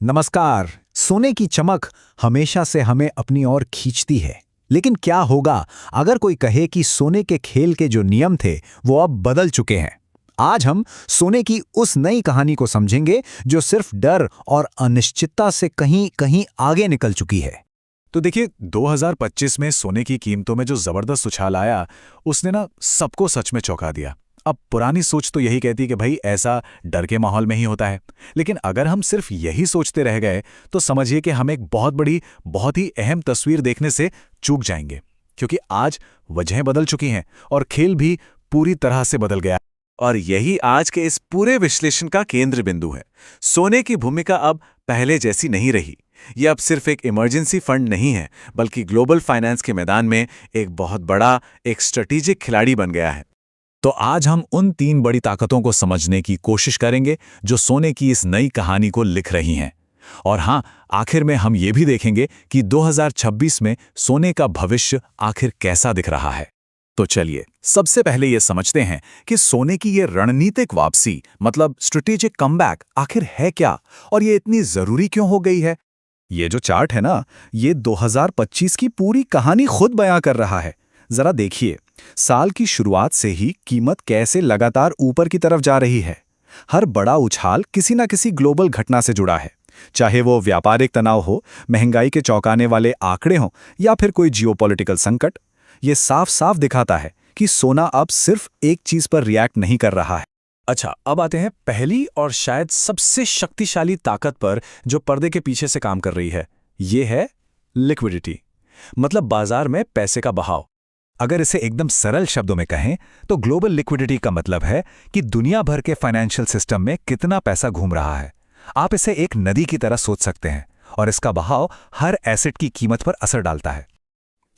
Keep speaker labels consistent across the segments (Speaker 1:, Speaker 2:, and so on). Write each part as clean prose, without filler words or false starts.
Speaker 1: नमस्कार। सोने की चमक हमेशा से हमें अपनी ओर खींचती है, लेकिन क्या होगा अगर कोई कहे कि सोने के खेल के जो नियम थे वो अब बदल चुके हैं। आज हम सोने की उस नई कहानी को समझेंगे जो सिर्फ डर और अनिश्चितता से कहीं कहीं आगे निकल चुकी है।
Speaker 2: तो देखिए 2025 में सोने की कीमतों में जो जबरदस्त उछाल आया, उसने ना सबको सच में चौंका दिया। अब पुरानी सोच तो यही कहती कि भाई ऐसा डर के माहौल में ही होता है, लेकिन अगर हम सिर्फ यही सोचते रह गए तो समझिए कि हम एक बहुत बड़ी, बहुत ही अहम तस्वीर देखने से चूक जाएंगे। क्योंकि आज वजहें बदल चुकी हैं और खेल भी पूरी तरह से बदल गया।
Speaker 3: और यही आज के इस पूरे विश्लेषण का केंद्र बिंदु है। सोने की भूमिका अब पहले जैसी नहीं रही। ये अब सिर्फ एक इमरजेंसी फंड नहीं है, बल्कि ग्लोबल फाइनेंस के मैदान में एक बहुत बड़ा, एक स्ट्रेटेजिक खिलाड़ी बन गया है।
Speaker 2: तो आज हम उन 3 बड़ी ताकतों को समझने की कोशिश करेंगे जो सोने की इस नई कहानी को लिख रही हैं। और हाँ, आखिर में हम ये भी देखेंगे कि 2026 में सोने का भविष्य आखिर कैसा दिख रहा है। तो चलिए सबसे पहले ये समझते हैं कि सोने की ये रणनीतिक वापसी, मतलब स्ट्रेटेजिक कमबैक, आखिर है क्या और ये इतनी जरूरी क्यों हो गई है। ये जो चार्ट है ना, ये 2025 की पूरी कहानी खुद बयां कर रहा है। जरा देखिए, साल की शुरुआत से ही कीमत कैसे लगातार ऊपर की तरफ जा रही है। हर बड़ा उछाल किसी न किसी ग्लोबल घटना से जुड़ा है, चाहे वो व्यापारिक तनाव हो, महंगाई के चौंकाने वाले आंकड़े हों या फिर कोई जियोपॉलिटिकल संकट। ये साफ साफ दिखाता है कि सोना अब सिर्फ एक चीज पर रिएक्ट नहीं कर रहा है।
Speaker 3: अच्छा, अब आते हैं पहली और शायद सबसे शक्तिशाली ताकत पर जो पर्दे के पीछे से काम कर रही है। ये है लिक्विडिटी, मतलब बाजार में पैसे का बहाव।
Speaker 2: अगर इसे एकदम सरल शब्दों में कहें तो ग्लोबल लिक्विडिटी का मतलब है कि दुनिया भर के फाइनेंशियल सिस्टम में कितना पैसा घूम रहा है। आप इसे एक नदी की तरह सोच सकते हैं और इसका बहाव हर एसेट की कीमत पर असर डालता है।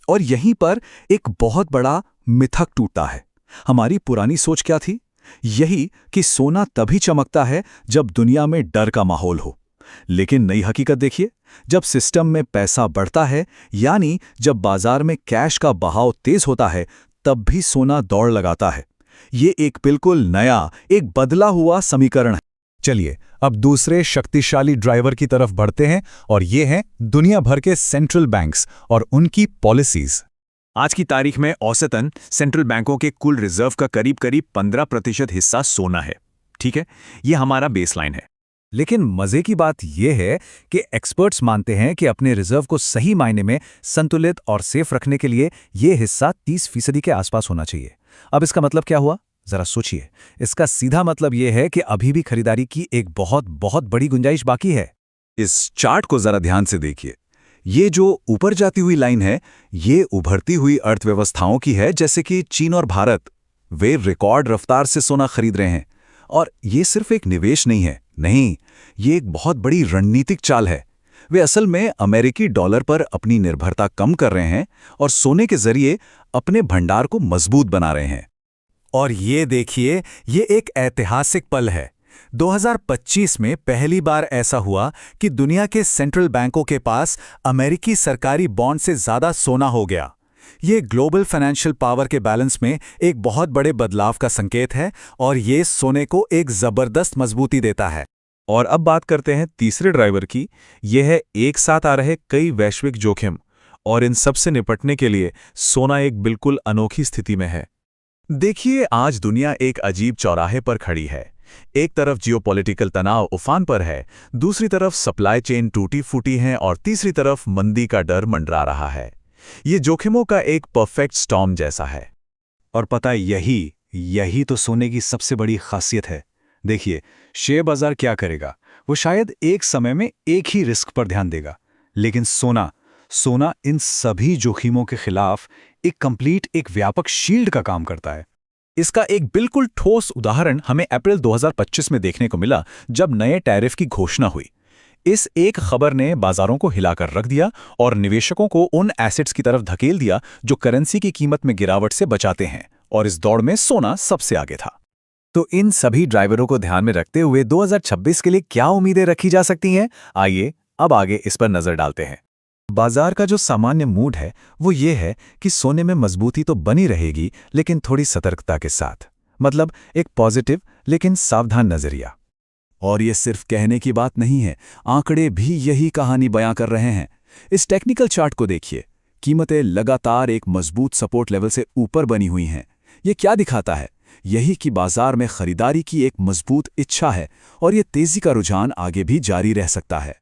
Speaker 2: और यहीं पर एक बहुत बड़ा मिथक टूटता है। हमारी पुरानी सोच क्या थी? यही कि सोना तभी चमकता है जब दुनिया में डर का माहौल हो। लेकिन नई हकीकत देखिए, जब सिस्टम में पैसा बढ़ता है, यानी जब बाजार में कैश का बहाव तेज होता है, तब भी सोना दौड़ लगाता है। ये एक बिल्कुल नया, एक बदला हुआ समीकरण है। चलिए अब दूसरे शक्तिशाली ड्राइवर की तरफ बढ़ते हैं और ये हैं दुनिया भर के सेंट्रल बैंक्स और उनकी पॉलिसीज।
Speaker 3: आज की तारीख में औसतन सेंट्रल बैंकों के कुल रिजर्व का करीब करीब 15% हिस्सा सोना है। ठीक है, ये हमारा बेसलाइन है।
Speaker 2: लेकिन मजे की बात यह है कि एक्सपर्ट्स मानते हैं कि अपने रिजर्व को सही मायने में संतुलित और सेफ रखने के लिए यह हिस्सा 30% के आसपास होना चाहिए। अब इसका मतलब क्या हुआ, जरा सोचिए। इसका सीधा मतलब यह है कि अभी भी खरीदारी की एक बहुत बहुत बड़ी गुंजाइश बाकी है।
Speaker 3: इस चार्ट को जरा ध्यान से देखिए। ये जो ऊपर जाती हुई लाइन है, ये उभरती हुई अर्थव्यवस्थाओं की है, जैसे कि चीन और भारत। वे रिकॉर्ड रफ्तार से सोना खरीद रहे हैं। और ये सिर्फ एक निवेश नहीं है, नहीं, ये एक बहुत बड़ी रणनीतिक चाल है। वे असल में अमेरिकी डॉलर पर अपनी निर्भरता कम कर रहे हैं और सोने के जरिए अपने भंडार को मजबूत बना रहे हैं।
Speaker 2: और ये देखिए, ये एक ऐतिहासिक पल है। 2025 में पहली बार ऐसा हुआ कि दुनिया के सेंट्रल बैंकों के पास अमेरिकी सरकारी बॉन्ड से ज्यादा सोना हो गया। ये ग्लोबल फाइनेंशियल पावर के बैलेंस में एक बहुत बड़े बदलाव का संकेत है और ये सोने को एक जबरदस्त मजबूती देता है।
Speaker 3: और अब बात करते हैं तीसरे ड्राइवर की। यह है एक साथ आ रहे कई वैश्विक जोखिम, और इन सब से निपटने के लिए सोना एक बिल्कुल अनोखी स्थिति में है। देखिए, आज दुनिया एक अजीब चौराहे पर खड़ी है। एक तरफ जियोपॉलिटिकल तनाव उफान पर है, दूसरी तरफ सप्लाई चेन टूटी फूटी हैं और तीसरी तरफ मंदी का डर मंडरा रहा है। ये जोखिमों का एक परफेक्ट स्टॉर्म जैसा है।
Speaker 2: और पता है, यही तो सोने की सबसे बड़ी खासियत है। देखिए, शेयर बाजार क्या करेगा? वो शायद एक समय में एक ही रिस्क पर ध्यान देगा, लेकिन सोना इन सभी जोखिमों के खिलाफ एक व्यापक शील्ड का काम करता है।
Speaker 3: इसका एक बिल्कुल ठोस उदाहरण हमें अप्रैल 2025 में देखने को मिला, जब नए टैरिफ की घोषणा हुई। इस एक खबर ने बाजारों को हिलाकर रख दिया और निवेशकों को उन एसेट्स की तरफ धकेल दिया जो करेंसी की कीमत में गिरावट से बचाते हैं, और इस दौड़ में सोना सबसे आगे था।
Speaker 2: तो इन सभी ड्राइवरों को ध्यान में रखते हुए 2026 के लिए क्या उम्मीदें रखी जा सकती हैं? आइए अब आगे इस पर नजर डालते हैं। बाजार का जो सामान्य मूड है वो ये है कि सोने में मजबूती तो बनी रहेगी, लेकिन थोड़ी सतर्कता के साथ। मतलब एक पॉजिटिव लेकिन सावधान नजरिया। और ये सिर्फ कहने की बात नहीं है, आंकड़े भी यही कहानी बयां कर रहे हैं। इस टेक्निकल चार्ट को देखिए, कीमतें लगातार एक मजबूत सपोर्ट लेवल से ऊपर बनी हुई हैं। ये क्या दिखाता है? यही कि बाजार में खरीदारी की एक मजबूत इच्छा है और ये तेजी का रुझान आगे भी जारी रह सकता है।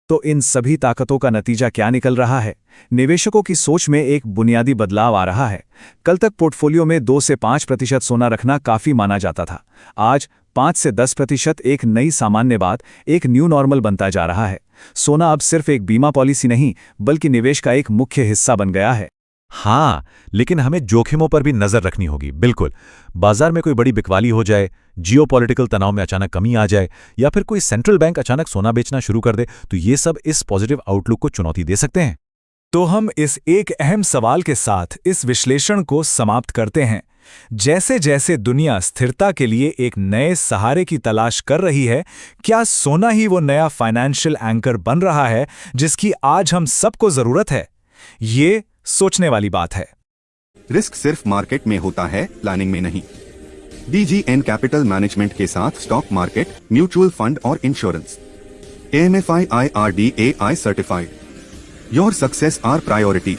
Speaker 3: तो इन सभी ताकतों का नतीजा क्या निकल रहा है? निवेशकों की सोच में एक बुनियादी बदलाव आ रहा है। कल तक पोर्टफोलियो में 2 से 5% सोना रखना काफी माना जाता था। आज 5 से 10% एक नई सामान्य बात, एक न्यू नॉर्मल बनता जा रहा है। सोना अब सिर्फ एक बीमा पॉलिसी नहीं, बल्कि निवेश का एक मुख्य हिस्सा बन गया है।
Speaker 4: हाँ, लेकिन हमें जोखिमों पर भी नजर रखनी होगी। बिल्कुल, बाजार में कोई बड़ी बिकवाली हो जाए, जियोपॉलिटिकल तनाव में अचानक कमी आ जाए, या फिर कोई सेंट्रल बैंक अचानक सोना बेचना शुरू कर दे, तो ये सब इस पॉजिटिव आउटलुक को चुनौती दे सकते हैं।
Speaker 3: तो हम इस एक अहम सवाल के साथ इस विश्लेषण को समाप्त करते हैं। जैसे जैसे दुनिया स्थिरता के लिए एक नए सहारे की तलाश कर रही है, क्या सोना ही वो नया फाइनेंशियल एंकर बन रहा है जिसकी आज हम सबको जरूरत है? ये सोचने वाली बात है।
Speaker 5: रिस्क सिर्फ मार्केट में होता है, प्लानिंग में नहीं। DGN कैपिटल मैनेजमेंट के साथ स्टॉक मार्केट, म्यूचुअल फंड और insurance. AMFI IRDAI certified. Your success are priority.